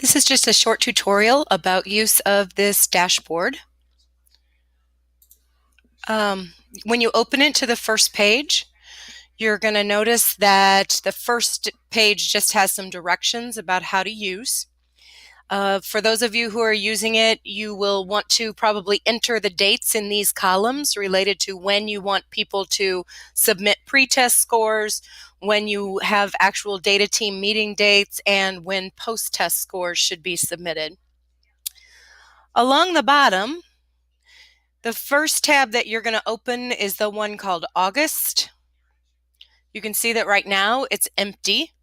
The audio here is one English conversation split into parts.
This is just a short tutorial about use of this dashboard. When you open it to the first page, you're going to notice that the first page just has some directions about how to use. For those of you who are using it, you will want to probably enter the dates in these columns related to when you want people to submit pre-test scores, when you have actual data team meeting dates, and when post-test scores should be submitted. Along the bottom, the first tab that you're going to open is the one called August. You can see that right now it's empty.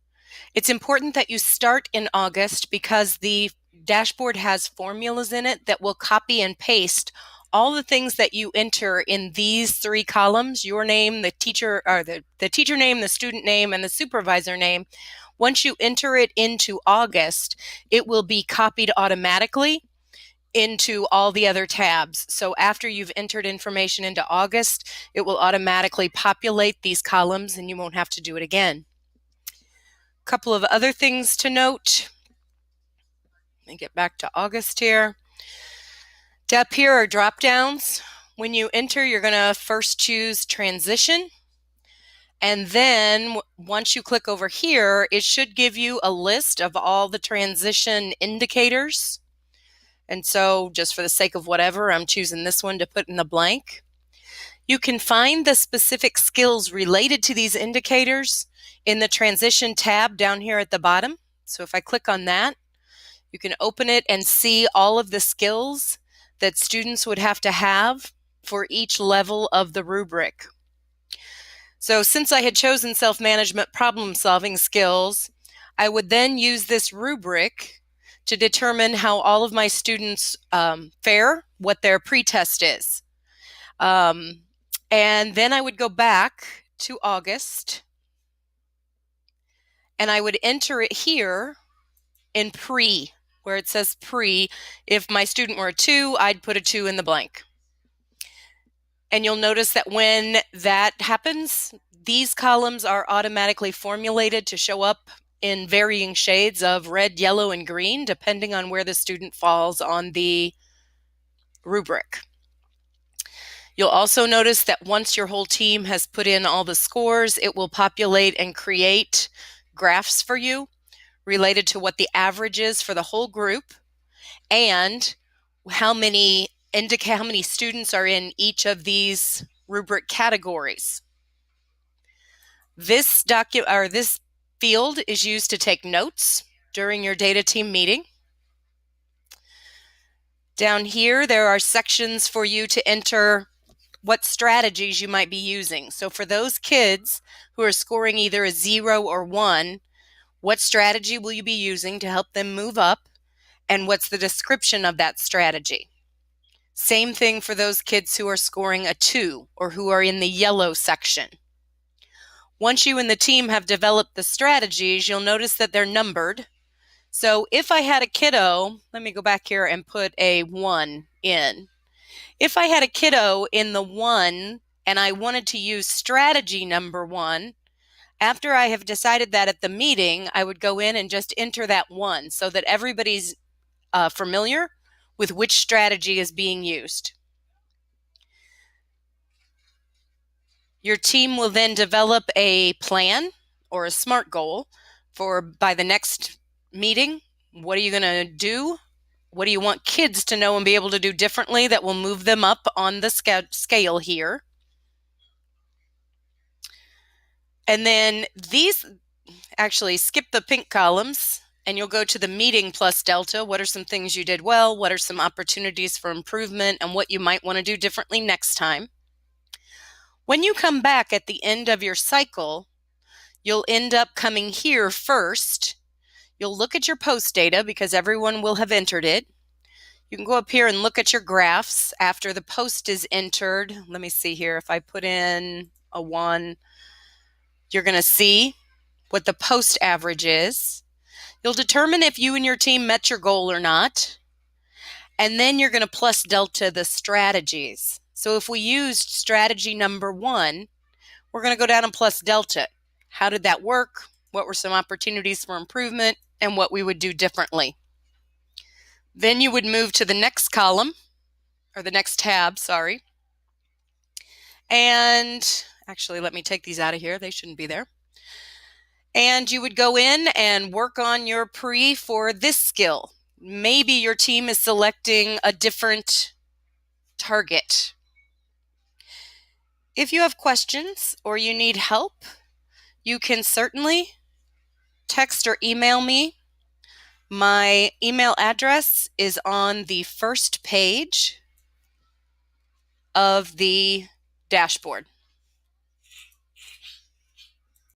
It's important that you start in August because the dashboard has formulas in it that will copy and paste all the things that you enter in these three columns: your name, the teacher, or the teacher name, the student name, and the supervisor name. Once you enter it into August, it will be copied automatically into all the other tabs. So after you've entered information into August, it will automatically populate these columns and you won't have to do it again. A couple of other things to note. Let me get back to August here. Up here are drop downs. When you enter, you're going to first choose transition. And then once you click over here, it should give you a list of all the transition indicators. And so just for the sake of whatever, I'm choosing this one to put in the blank. You can find the specific skills related to these indicators in the transition tab down here at the bottom. So if I click on that, you can open it and see all of the skills that students would have to have for each level of the rubric. So since I had chosen self-management problem-solving skills, I would then use this rubric to determine how all of my students fare, what their pretest is. And then I would go back to August, and I would enter it here in pre, where it says pre. If my student were a 2, I'd put a 2 in the blank. And you'll notice that when that happens, these columns are automatically formulated to show up in varying shades of red, yellow, and green, depending on where the student falls on the rubric. You'll also notice that once your whole team has put in all the scores, it will populate and create graphs for you related to what the average is for the whole group and how many students are in each of these rubric categories. This field is used to take notes during your data team meeting. Down here, there are sections for you to enter what strategies you might be using. So for those kids who are scoring either a 0 or 1, what strategy will you be using to help them move up, and what's the description of that strategy? Same thing for those kids who are scoring a 2 or who are in the yellow section. Once you and the team have developed the strategies, you'll notice that they're numbered. So if I had a kiddo, let me go back here and put a 1 in. If I had a kiddo in the 1 and I wanted to use strategy number 1, after I have decided that at the meeting, I would go in and just enter that 1 so that everybody's familiar with which strategy is being used. Your team will then develop a plan or a SMART goal for by the next meeting. What are you going to do? What do you want kids to know and be able to do differently that will move them up on the scale here? And then these, actually skip the pink columns and you'll go to the meeting plus delta. What are some things you did well? What are some opportunities for improvement and what you might want to do differently next time? When you come back at the end of your cycle, you'll end up coming here first. You'll look at your post data because everyone will have entered it. You can go up here and look at your graphs after the post is entered. Let me see here. If I put in a 1, you're going to see what the post average is. You'll determine if you and your team met your goal or not. And then you're going to plus delta the strategies. So if we used strategy number 1, we're going to go down and plus delta. How did that work? What were some opportunities for improvement and what we would do differently? Then you would move to the next column, or the next tab, sorry. And actually, let me take these out of here. They shouldn't be there. And you would go in and work on your pre for this skill. Maybe your team is selecting a different target. If you have questions or you need help, you can certainly text or email me. My email address is on the first page of the dashboard.